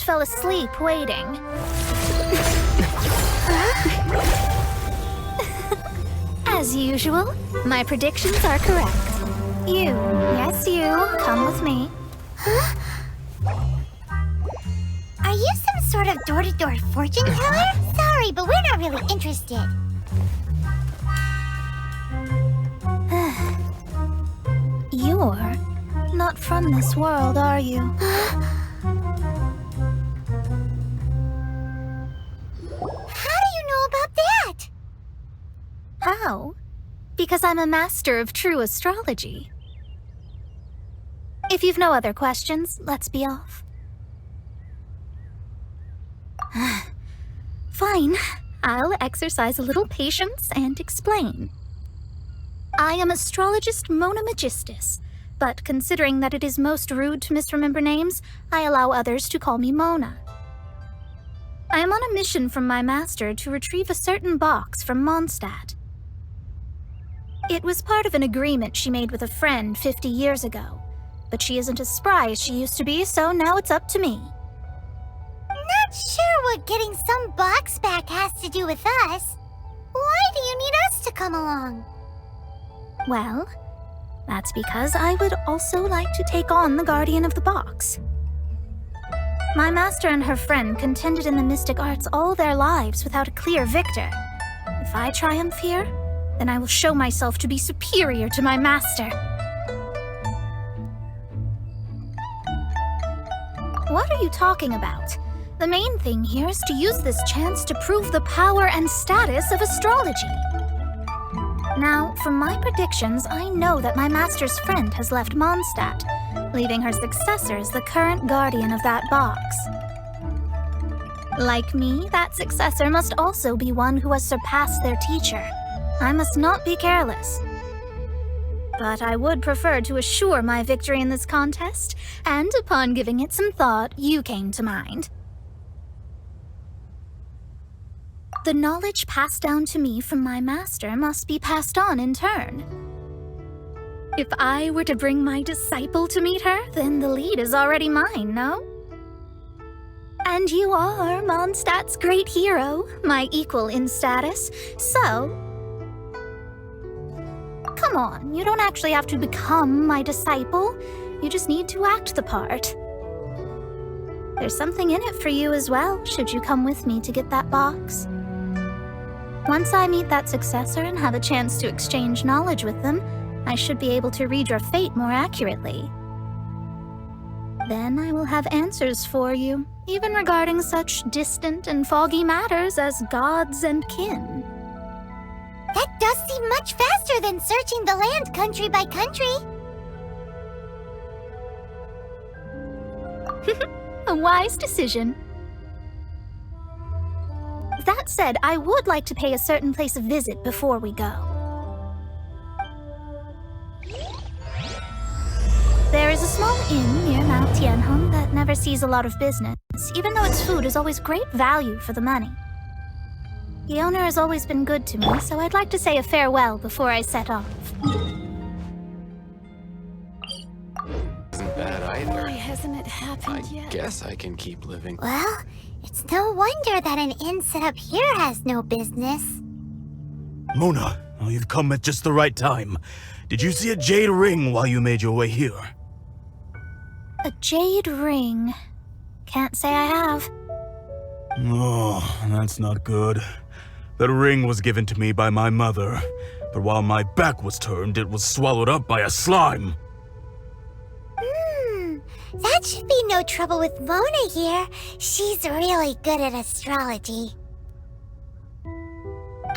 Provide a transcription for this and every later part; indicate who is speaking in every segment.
Speaker 1: just fell asleep waiting. As usual, my predictions are correct. You, yes you, come with me.
Speaker 2: Huh? Are you some sort of door-to-door fortune teller? Sorry, but we're not really interested.
Speaker 1: You're not from this world, are you?
Speaker 2: How do you know about that?
Speaker 1: How? Because I'm a master of true astrology. If you've no other questions, let's be off. Fine. I'll exercise a little patience and explain. I am astrologist Mona Magistus, but considering that it is most rude to misremember names, I allow others to call me Mona. I am on a mission from my master to retrieve a certain box from Mondstadt. It was part of an agreement she made with a friend 50 years ago, but she isn't as spry as she used to be, so now it's up to me.
Speaker 2: Not sure what getting some box back has to do with us. Why do you need us to come along?
Speaker 1: Well, that's because I would also like to take on the guardian of the box. My master and her friend contended in the mystic arts all their lives without a clear victor. If I triumph here, then I will show myself to be superior to my master. What are you talking about? The main thing here is to use this chance to prove the power and status of astrology. Now, from my predictions, I know that my master's friend has left Mondstadt, leaving her successor as the current guardian of that box. Like me, that successor must also be one who has surpassed their teacher. I must not be careless. But I would prefer to assure my victory in this contest, and upon giving it some thought, you came to mind. The knowledge passed down to me from my master must be passed on in turn. If I were to bring my disciple to meet her, then the lead is already mine, no? And you are Mondstadt's great hero, my equal in status, so... Come on, you don't actually have to become my disciple. You just need to act the part. There's something in it for you as well, should you come with me to get that box. Once I meet that successor and have a chance to exchange knowledge with them, I should be able to read your fate more accurately. Then I will have answers for you, even regarding such distant and foggy matters as gods and kin.
Speaker 2: That does seem much faster than searching the land country by country.
Speaker 1: A wise decision. That said, I would like to pay a certain place a visit before we go. There is a small inn near Mount Tianheng that never sees a lot of business, even though its food is always great value for the money. The owner has always been good to me, so I'd like to say a farewell before I set off.
Speaker 3: Isn't bad either.
Speaker 4: Why hasn't it happened yet?
Speaker 3: I guess I can keep living.
Speaker 2: Well, it's no wonder that an inn set up here has no business.
Speaker 5: Mona, oh, you've come at just the right time. Did you see a jade ring while you made your way here?
Speaker 1: A jade ring? Can't say I have.
Speaker 5: Oh, that's not good. That ring was given to me by my mother, but while my back was turned, it was swallowed up by a slime.
Speaker 2: That should be no trouble with Mona here. She's really good at astrology.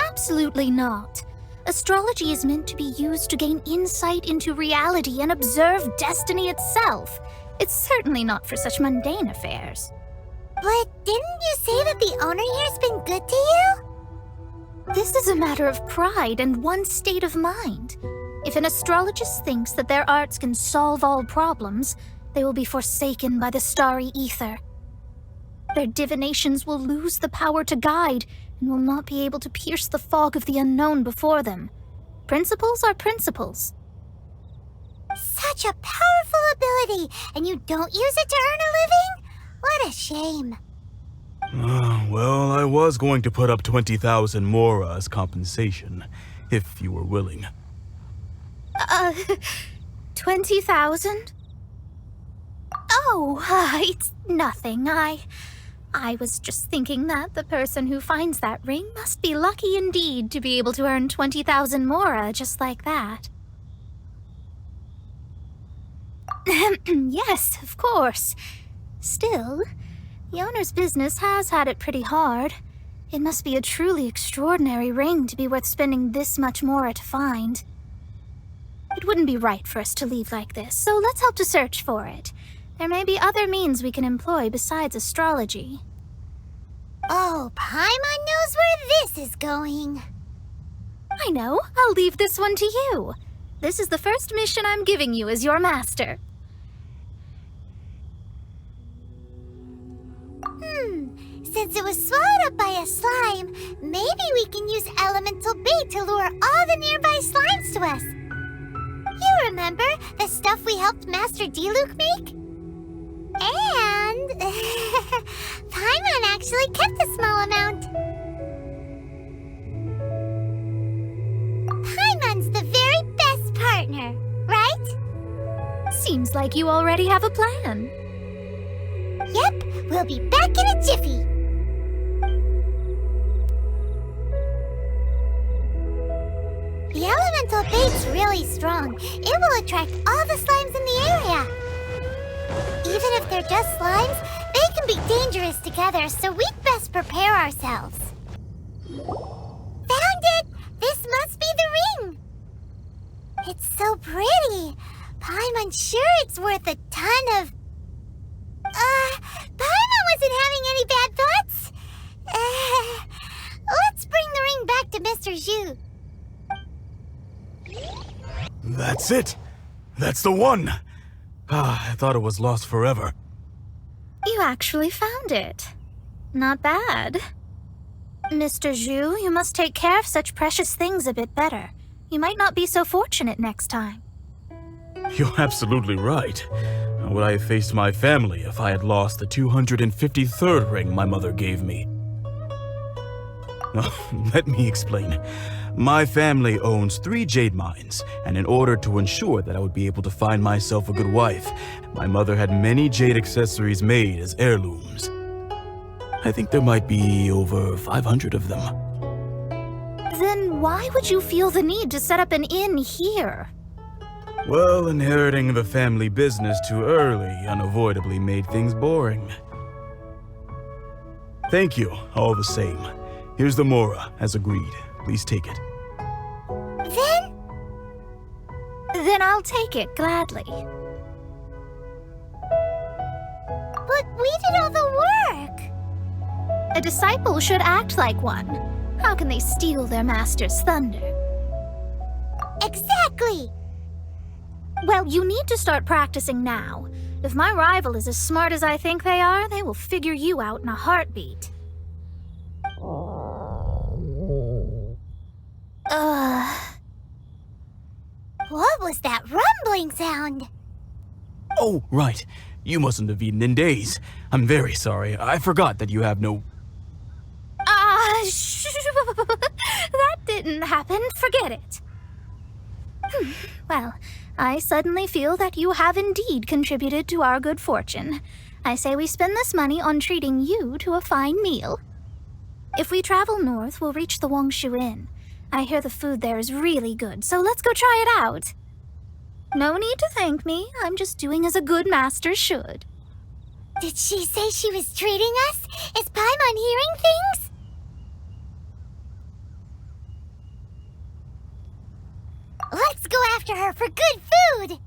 Speaker 1: Absolutely not. Astrology is meant to be used to gain insight into reality and observe destiny itself. It's certainly not for such mundane affairs.
Speaker 2: But didn't you say that the owner here's been good to you?
Speaker 1: This is a matter of pride and one's state of mind. If an astrologist thinks that their arts can solve all problems, they will be forsaken by the starry ether. Their divinations will lose the power to guide and will not be able to pierce the fog of the unknown before them. Principles are principles.
Speaker 2: Such a powerful ability, and you don't use it to earn a living? What a shame.
Speaker 5: Well, I was going to put up 20,000 mora as compensation, if you were willing.
Speaker 1: 20,000? Oh, it's nothing. I was just thinking that the person who finds that ring must be lucky indeed to be able to earn 20,000 mora just like that. Yes, of course. Still, the owner's business has had it pretty hard. It must be a truly extraordinary ring to be worth spending this much mora to find. It wouldn't be right for us to leave like this, so let's help to search for it. There may be other means we can employ besides astrology.
Speaker 2: Oh, Paimon knows where this is going.
Speaker 1: I know. I'll leave this one to you. This is the first mission I'm giving you as your master.
Speaker 2: Since it was swallowed up by a slime, maybe we can use elemental bait to lure all the nearby slimes to us. You remember the stuff we helped Master Diluc make? And Paimon actually kept a small amount. Paimon's the very best partner, right?
Speaker 1: Seems like you already have a plan.
Speaker 2: Yep, we'll be back in a jiffy. The elemental bait's really strong. It will attract all the slimes in the area. Even if they're just slimes, they can be dangerous together, so we'd best prepare ourselves. Found it! This must be the ring! It's so pretty. Paimon's sure it's worth a ton of... Paimon wasn't having any bad thoughts. Let's bring the ring back to Mr. Zhu.
Speaker 5: That's it! That's the one! I thought it was lost forever.
Speaker 1: You actually found it. Not bad. Mr. Zhu, you must take care of such precious things a bit better. You might not be so fortunate next time.
Speaker 5: You're absolutely right. How would I have faced my family if I had lost the 253rd ring my mother gave me? Let me explain. My family owns 3 jade mines, and in order to ensure that I would be able to find myself a good wife, my mother had many jade accessories made as heirlooms. I think there might be over 500 of them.
Speaker 1: Then why would you feel the need to set up an inn here?
Speaker 5: Well, inheriting the family business too early unavoidably made things boring. Thank you, all the same. Here's the mora, as agreed. Please take it.
Speaker 1: Then I'll take it gladly.
Speaker 2: But we did all the work.
Speaker 1: A disciple should act like one. How can they steal their master's thunder?
Speaker 2: Exactly.
Speaker 1: Well, you need to start practicing now. If my rival is as smart as I think they are, they will figure you out in a heartbeat.
Speaker 2: What was that rumbling sound?
Speaker 5: Oh, right. You mustn't have eaten in days. I'm very sorry. I forgot that you have no...
Speaker 1: That didn't happen. Forget it. Well, I suddenly feel that you have indeed contributed to our good fortune. I say we spend this money on treating you to a fine meal. If we travel north, we'll reach the Wongshu Inn. I hear the food there is really good, so let's go try it out. No need to thank me. I'm just doing as a good master should.
Speaker 2: Did she say she was treating us? Is Paimon hearing things? Let's go after her for good food!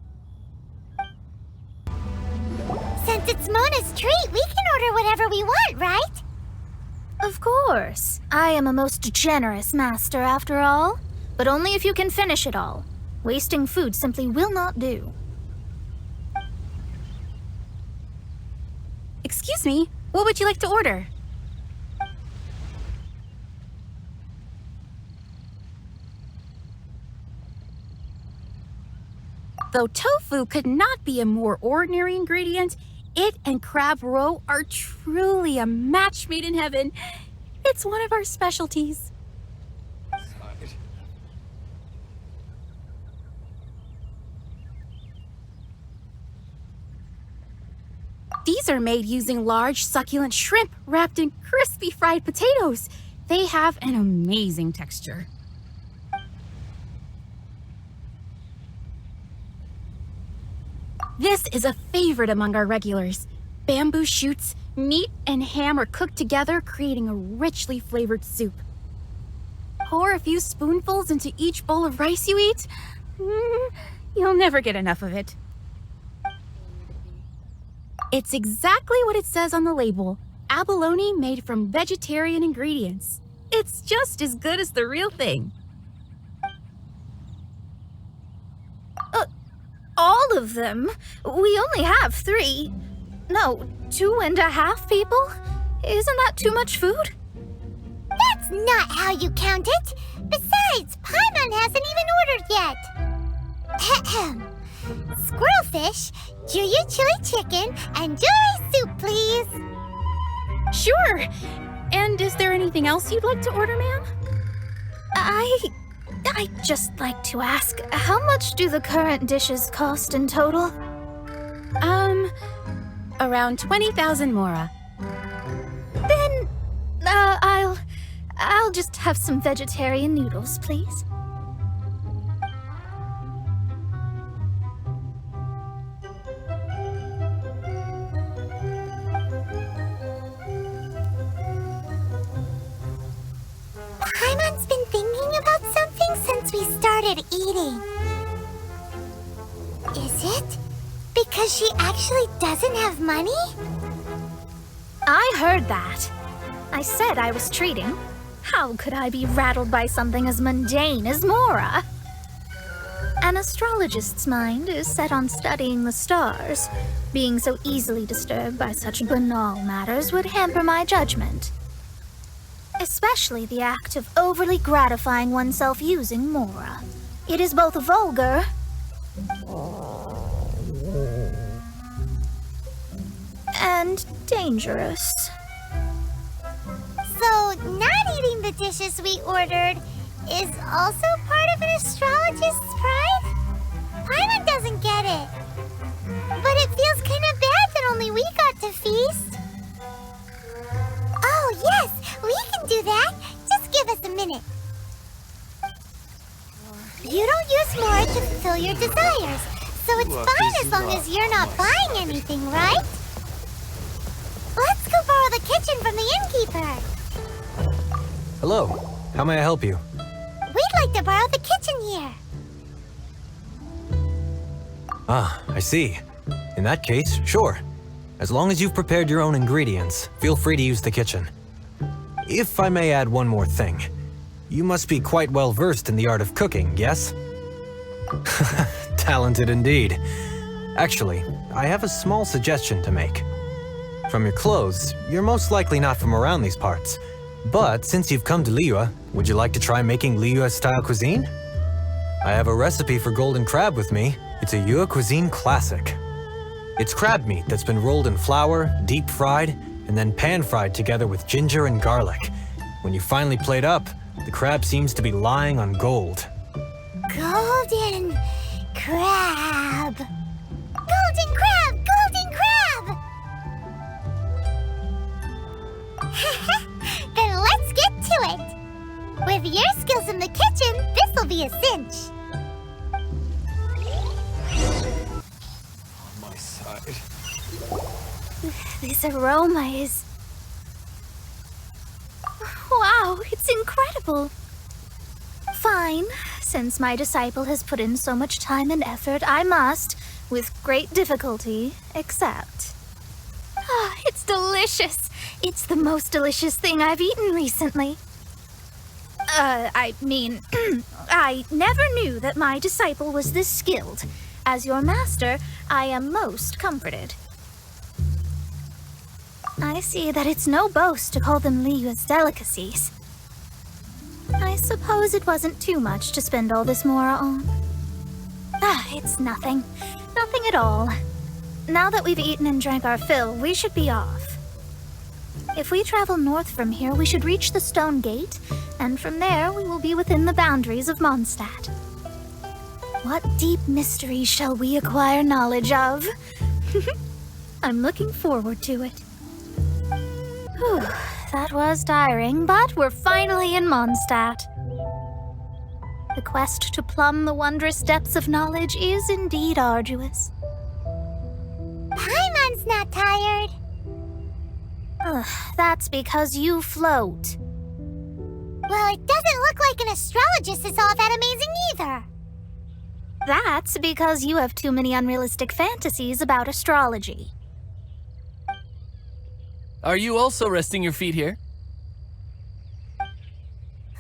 Speaker 2: Since it's Mona's treat, we can order whatever we want, right?
Speaker 1: Of course. I am a most generous master, after all. But only if you can finish it all. Wasting food simply will not do.
Speaker 3: Excuse me, what would you like to order? Though tofu could not be a more ordinary ingredient, It and crab roe are truly a match made in heaven. It's one of our specialties. These are made using large, succulent shrimp wrapped in crispy fried potatoes. They have an amazing texture. This is a favorite among our regulars. Bamboo shoots, meat, and ham are cooked together, creating a richly flavored soup. Pour a few spoonfuls into each bowl of rice you eat. You'll never get enough of it. It's exactly what it says on the label. Abalone made from vegetarian ingredients. It's just as good as the real thing.
Speaker 1: All of them? We only have 3. No, 2.5 people? Isn't that too much food?
Speaker 2: That's not how you count it. Besides, Paimon hasn't even ordered yet. Squirrelfish, Juyu chili chicken, and Dory soup, please.
Speaker 3: Sure. And is there anything else you'd like to order, ma'am?
Speaker 1: I'd just like to ask, how much do the current dishes cost in total?
Speaker 3: Around 20,000 mora.
Speaker 1: Then, I'll just have some vegetarian noodles, please.
Speaker 2: Paimon's been thinking about something since we started eating. Is it because she actually doesn't have money?
Speaker 1: I heard that. I said I was treating. How could I be rattled by something as mundane as Mora? An astrologist's mind is set on studying the stars. Being so easily disturbed by such banal matters would hamper my judgment. Especially the act of overly gratifying oneself using Mora. It is both vulgar and dangerous.
Speaker 2: So, not eating the dishes we ordered is also part of an astrologist's pride? Paimon doesn't get it. But it feels kind of bad that only we got to feast. Oh, yes, we can do that. Just give us a minute. You don't use more to fulfill your desires, so it's fine as long as you're not buying anything, right? Let's go borrow the kitchen from the innkeeper.
Speaker 4: Hello, how may I help you?
Speaker 2: We'd like to borrow the kitchen here.
Speaker 4: Ah, I see. In that case, sure. As long as you've prepared your own ingredients, feel free to use the kitchen. If I may add one more thing, you must be quite well versed in the art of cooking, yes? Talented indeed. Actually, I have a small suggestion to make. From your clothes, you're most likely not from around these parts. But since you've come to Liyue, would you like to try making Liyue-style cuisine? I have a recipe for golden crab with me. It's a Yue cuisine classic. It's crab meat that's been rolled in flour, deep fried, and then pan-fried together with ginger and garlic. When you finally plate up, the crab seems to be lying on gold.
Speaker 2: Golden crab. Golden crab! Golden crab! Then let's get to it. With your skills in the kitchen, this'll be a cinch.
Speaker 6: On my side.
Speaker 1: This aroma is... Wow, it's incredible. Fine. Since my disciple has put in so much time and effort, I must, with great difficulty, accept. Ah, it's delicious. It's the most delicious thing I've eaten recently. I mean, I never knew that my disciple was this skilled. As your master, I am most comforted. I see that it's no boast to call them Liyue's delicacies. I suppose it wasn't too much to spend all this mora on. Ah, it's nothing. Nothing at all. Now that we've eaten and drank our fill, we should be off. If we travel north from here, we should reach the Stone Gate, and from there we will be within the boundaries of Mondstadt. What deep mysteries shall we acquire knowledge of? I'm looking forward to it. Whew, that was tiring, but we're finally in Mondstadt. The quest to plumb the wondrous depths of knowledge is indeed arduous.
Speaker 2: Paimon's not tired.
Speaker 1: Ugh, that's because you float.
Speaker 2: Well, it doesn't look like an astrologist is all that amazing either.
Speaker 1: That's because you have too many unrealistic fantasies about astrology.
Speaker 6: Are you also resting your feet here?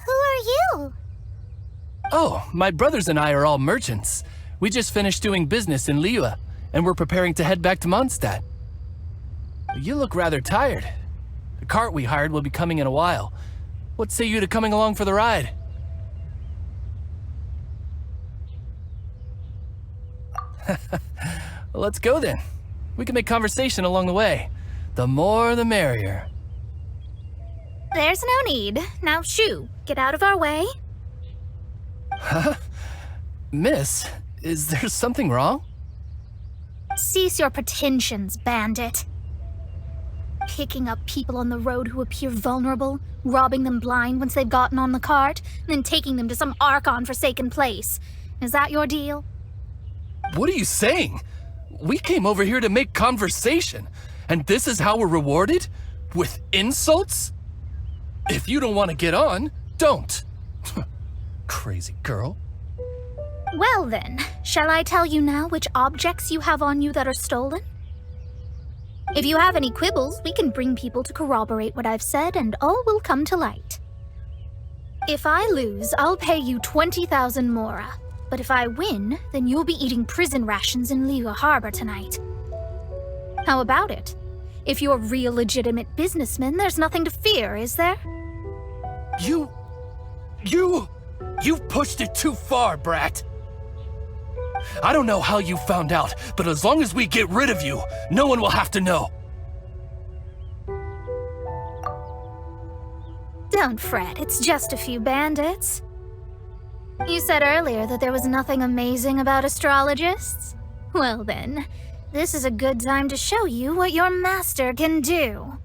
Speaker 2: Who are you?
Speaker 6: Oh, my brothers and I are all merchants. We just finished doing business in Liyue, and we're preparing to head back to Mondstadt. You look rather tired. The cart we hired will be coming in a while. What say you to coming along for the ride? Well, let's go then. We can make conversation along the way. The more the merrier.
Speaker 1: There's no need. Now shoo, get out of our way.
Speaker 6: Huh? Miss, is there something wrong?
Speaker 1: Cease your pretensions, bandit. Picking up people on the road who appear vulnerable, robbing them blind once they've gotten on the cart, and then taking them to some Archon-forsaken place. Is that your deal?
Speaker 6: What are you saying? We came over here to make conversation, and this is how we're rewarded? With insults? If you don't want to get on, don't. Crazy girl.
Speaker 1: Well then, shall I tell you now which objects you have on you that are stolen? If you have any quibbles, we can bring people to corroborate what I've said, and all will come to light. If I lose, I'll pay you 20,000 mora. But if I win, then you'll be eating prison rations in Liyue Harbor tonight. How about it? If you're real legitimate businessmen, there's nothing to fear, is there?
Speaker 6: You've pushed it too far, brat. I don't know how you found out, but as long as we get rid of you, no one will have to know.
Speaker 1: Don't fret, it's just a few bandits. You said earlier that there was nothing amazing about astrologists? Well then, this is a good time to show you what your master can do.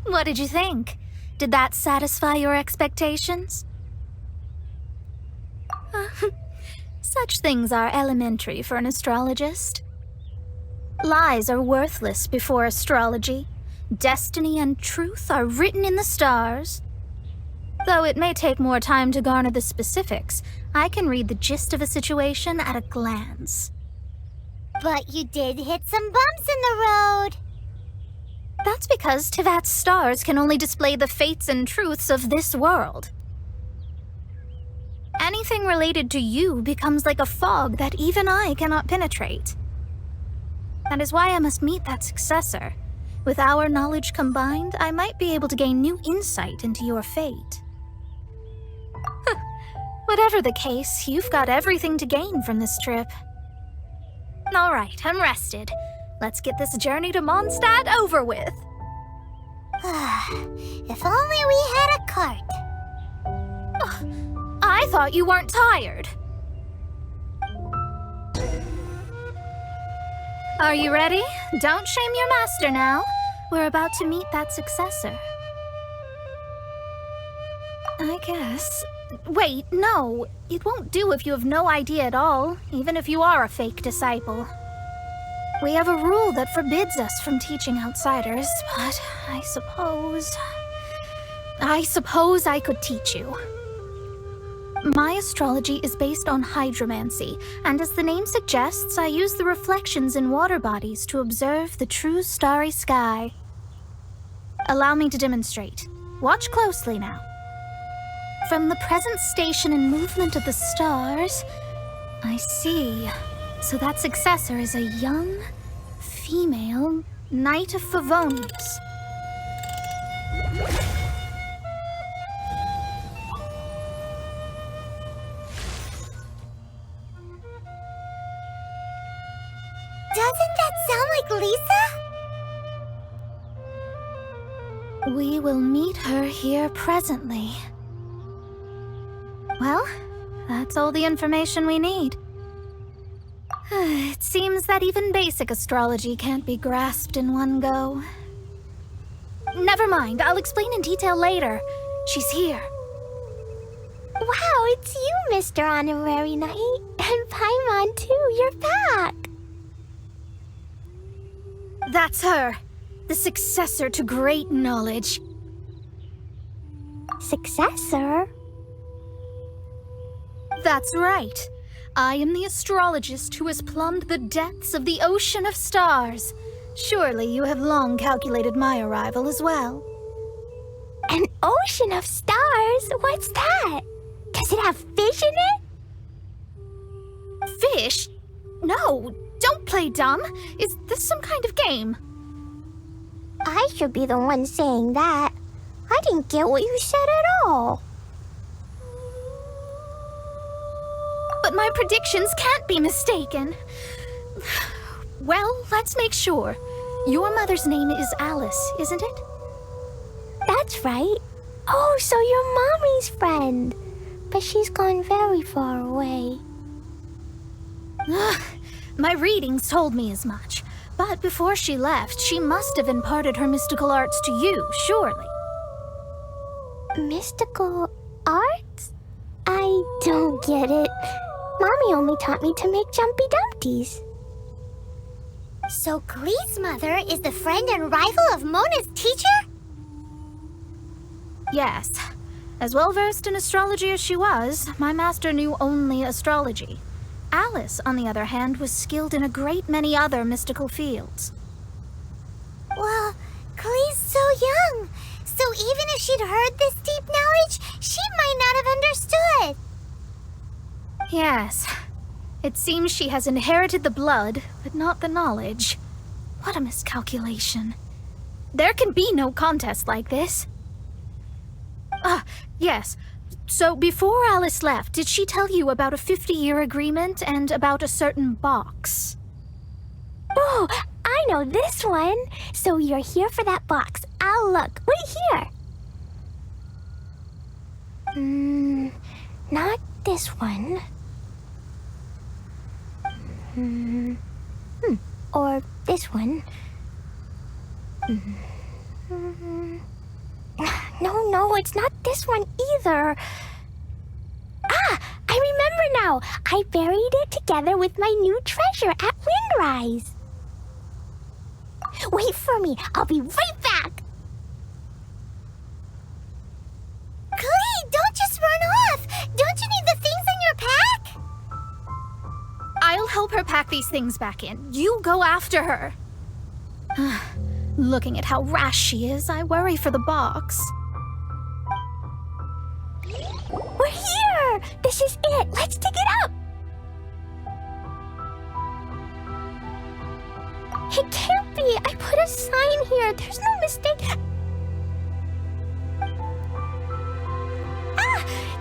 Speaker 1: What did you think? Did that satisfy your expectations? Such things are elementary for an astrologist. Lies are worthless before astrology. Destiny and truth are written in the stars. Though it may take more time to garner the specifics, I can read the gist of a situation at a glance.
Speaker 2: But you did hit some bumps in the road.
Speaker 1: That's because Tivat's stars can only display the fates and truths of this world. Anything related to you becomes like a fog that even I cannot penetrate. That is why I must meet that successor. With our knowledge combined, I might be able to gain new insight into your fate. Whatever the case, you've got everything to gain from this trip. All right, I'm rested. Let's get this journey to Mondstadt over with.
Speaker 2: If only we had a cart.
Speaker 1: I thought you weren't tired. Are you ready? Don't shame your master now. We're about to meet that successor. I guess. Wait, no. It won't do if you have no idea at all, even if you are a fake disciple. We have a rule that forbids us from teaching outsiders, but I suppose I could teach you. My astrology is based on hydromancy, and as the name suggests, I use the reflections in water bodies to observe the true starry sky. Allow me to demonstrate. Watch closely now. From the present station and movement of the stars, I see. So that successor is a young, female Knight of Favonius.
Speaker 2: Lisa?
Speaker 1: We will meet her here presently. Well, that's all the information we need. It seems that even basic astrology can't be grasped in one go. Never mind, I'll explain in detail later. She's here.
Speaker 2: Wow, it's you, Mr. Honorary Knight. And Paimon, too, you're back.
Speaker 1: That's her, the successor to great knowledge.
Speaker 2: Successor?
Speaker 1: That's right. I am the astrologist who has plumbed the depths of the ocean of stars. Surely you have long calculated my arrival as well.
Speaker 2: An ocean of stars? What's that? Does it have fish in it?
Speaker 1: Fish? No, don't play dumb. Is this some kind of game?
Speaker 2: I should be the one saying that. I didn't get what you said at all.
Speaker 1: But my predictions can't be mistaken. Well, let's make sure. Your mother's name is Alice, isn't it?
Speaker 2: That's right. Oh, so you're Mommy's friend. But she's gone very far away.
Speaker 1: My readings told me as much. But before she left, she must have imparted her mystical arts to you, surely.
Speaker 2: Mystical arts? I don't get it. Mommy only taught me to make Jumpy Dumpties. So Glee's mother is the friend and rival of Mona's teacher?
Speaker 1: Yes. As well versed in astrology as she was, my master knew only astrology. Alice, on the other hand, was skilled in a great many other mystical fields.
Speaker 2: Well, Glee's so young. So even if she'd heard this deep knowledge, she might not have understood.
Speaker 1: Yes. It seems she has inherited the blood, but not the knowledge. What a miscalculation. There can be no contest like this. Yes. So before Alice left, did she tell you about a 50-year agreement and about a certain box?
Speaker 2: Oh, I know this one. So you're here for that box. I'll look. Wait here. Not this one. Or this one. No, it's not this one either. I remember now. I buried it together with my new treasure at Windrise. Wait for me. I'll be right back. Glee, don't just run off. Don't you need the things in your pack?
Speaker 1: I'll help her pack these things back in. You go after her. Looking at how rash she is, I worry for the box.
Speaker 2: We're here! This is it! Let's dig it up! It can't be! I put a sign here! There's no mistake!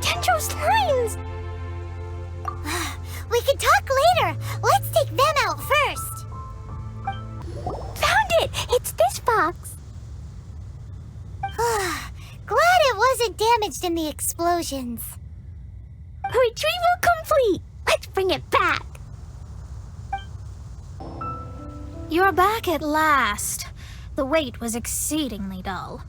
Speaker 2: Dendro's lines! We can talk later! Let's take them out first! Found it! It's this box! Glad it wasn't damaged in the explosions. Retrieval complete! Let's bring it back!
Speaker 1: You're back at last. The wait was exceedingly dull.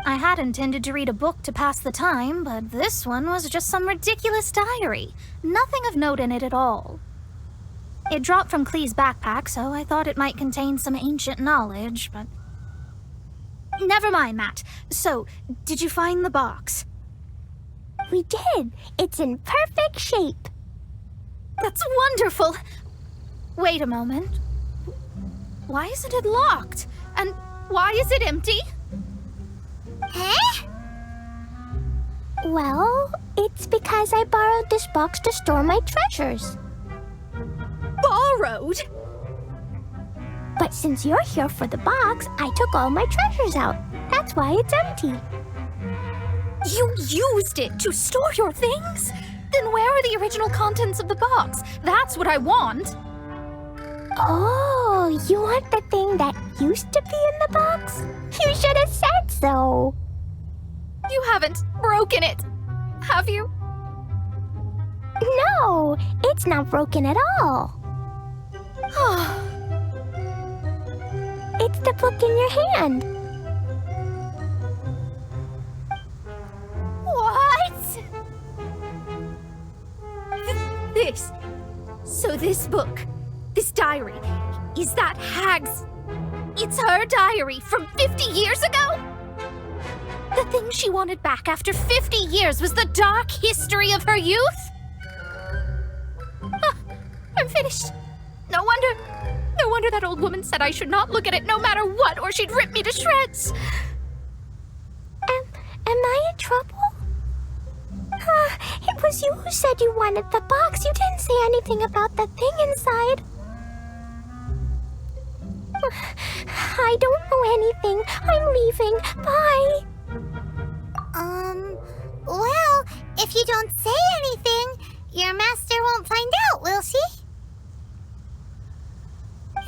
Speaker 1: I had intended to read a book to pass the time, but this one was just some ridiculous diary. Nothing of note in it at all. It dropped from Klee's backpack, so I thought it might contain some ancient knowledge, but... Never mind that. So, did you find the box?
Speaker 2: We did. It's in perfect shape.
Speaker 1: That's wonderful! Wait a moment. Why isn't it locked? And why is it empty?
Speaker 2: Huh? Well, it's because I borrowed this box to store my treasures.
Speaker 1: Borrowed?
Speaker 2: But since you're here for the box, I took all my treasures out. That's why it's empty.
Speaker 1: You used it to store your things? Then where are the original contents of the box? That's what I want.
Speaker 2: Oh,
Speaker 7: So you want the thing that used to be in the box? You should have said so.
Speaker 3: You haven't broken it, have you?
Speaker 7: No, it's not broken at all. It's the book in your hand.
Speaker 1: What? This. So this book, this diary, is that Hag's? It's her diary from 50 years ago? The thing she wanted back after 50 years was the dark history of her youth? I'm finished. No wonder that old woman said I should not look at it no matter what, or she'd rip me to shreds.
Speaker 7: Am I in trouble? It was you who said you wanted the box. You didn't say anything about the thing inside. I don't know anything. I'm leaving. Bye.
Speaker 2: Well, if you don't say anything, your master won't find out, will she?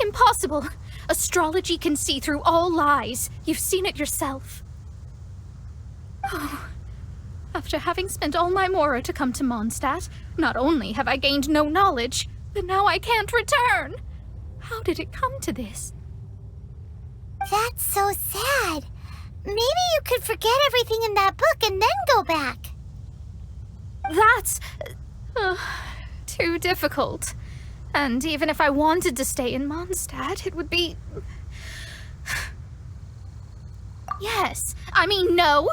Speaker 1: Impossible. Astrology can see through all lies. You've seen it yourself. Oh. After having spent all my mora to come to Mondstadt, not only have I gained no knowledge, but now I can't return. How did it come to this?
Speaker 2: That's so sad. Maybe you could forget everything in that book and then go back.
Speaker 1: That's too difficult. And even if I wanted to stay in Mondstadt, it would be... Yes, I mean no.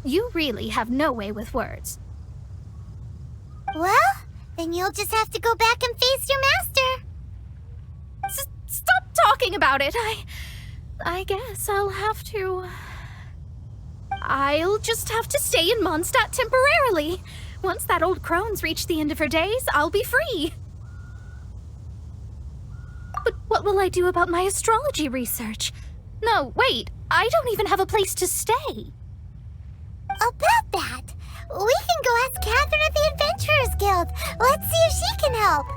Speaker 1: You really have no way with words.
Speaker 2: Well, then you'll just have to go back and face your master.
Speaker 1: Stop talking about it. I guess I'll have to... I'll just have to stay in Mondstadt temporarily. Once that old crone's reached the end of her days, I'll be free. But what will I do about my astrology research? No, wait, I don't even have a place to stay.
Speaker 2: About that, we can go ask Catherine at the Adventurers Guild. Let's see if she can help.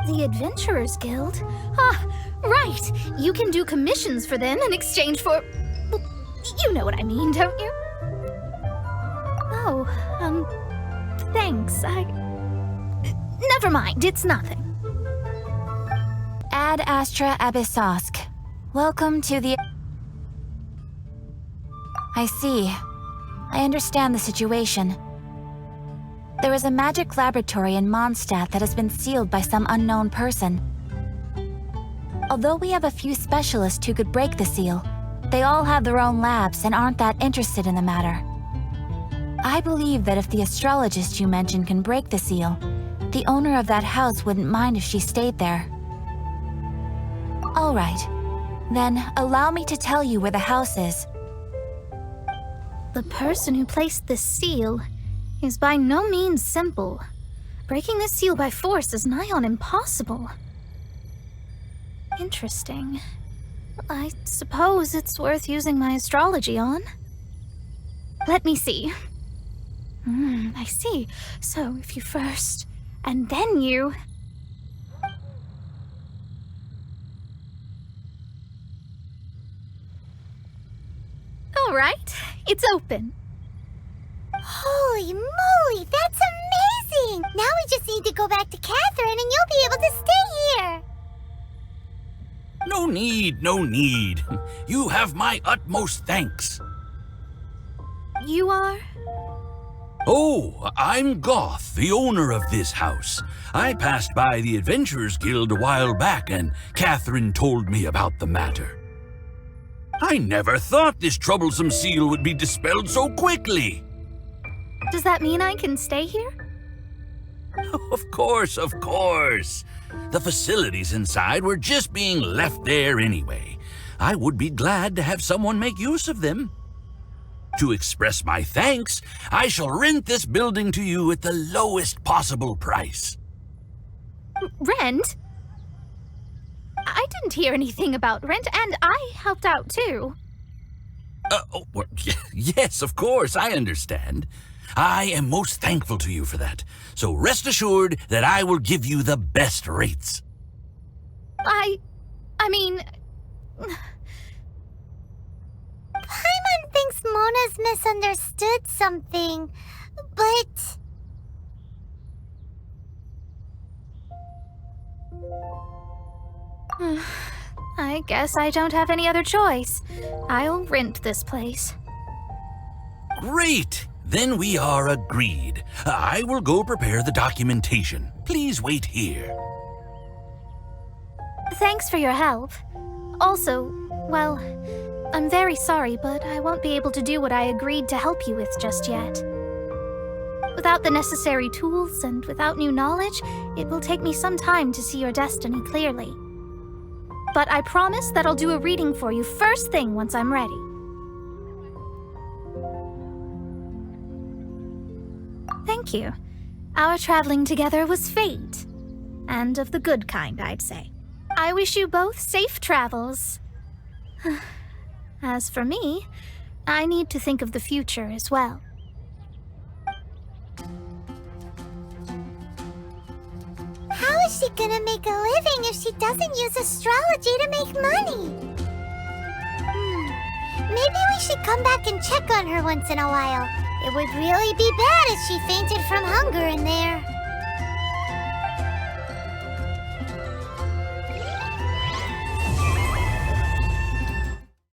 Speaker 1: The Adventurers Guild? Ah, right. You can do commissions for them in exchange for... Well, you know what I mean, don't you? Oh, thanks. Never mind, it's nothing.
Speaker 3: Ad Astra Abyssosk. Welcome to the... I see. I understand the situation. There is a magic laboratory in Mondstadt that has been sealed by some unknown person. Although we have a few specialists who could break the seal, they all have their own labs and aren't that interested in the matter. I believe that if the astrologist you mentioned can break the seal, the owner of that house wouldn't mind if she stayed there. All right. Then allow me to tell you where the house is.
Speaker 1: The person who placed this seal is by no means simple. Breaking this seal by force is nigh on impossible. Interesting. I suppose it's worth using my astrology on. Let me see. I see. So if you first, and then you... All right, it's open.
Speaker 2: Holy moly, that's amazing! Now we just need to go back to Catherine and you'll be able to stay here.
Speaker 8: No need, no need. You have my utmost thanks.
Speaker 1: You are?
Speaker 8: Oh, I'm Goth, the owner of this house. I passed by the Adventurers Guild a while back and Catherine told me about the matter. I never thought this troublesome seal would be dispelled so quickly.
Speaker 1: Does that mean I can stay here?
Speaker 8: Of course, of course. The facilities inside were just being left there anyway. I would be glad to have someone make use of them. To express my thanks, I shall rent this building to you at the lowest possible price.
Speaker 1: Rent? I didn't hear anything about rent, and I helped out too.
Speaker 8: Well, yes, of course, I understand. I am most thankful to you for that. So rest assured that I will give you the best rates.
Speaker 1: I mean...
Speaker 2: Paimon thinks Mona's misunderstood something, but...
Speaker 1: I guess I don't have any other choice. I'll rent this place.
Speaker 8: Great! Then we are agreed. I will go prepare the documentation. Please wait here.
Speaker 1: Thanks for your help. Also, well, I'm very sorry, but I won't be able to do what I agreed to help you with just yet. Without the necessary tools and without new knowledge, it will take me some time to see your destiny clearly. But I promise that I'll do a reading for you first thing once I'm ready. Thank you. Our traveling together was fate. And of the good kind, I'd say. I wish you both safe travels. As for me, I need to think of the future as well.
Speaker 2: How is she gonna make a living if she doesn't use astrology to make money? Maybe we should come back and check on her once in a while. It would really be bad if she fainted from hunger in there.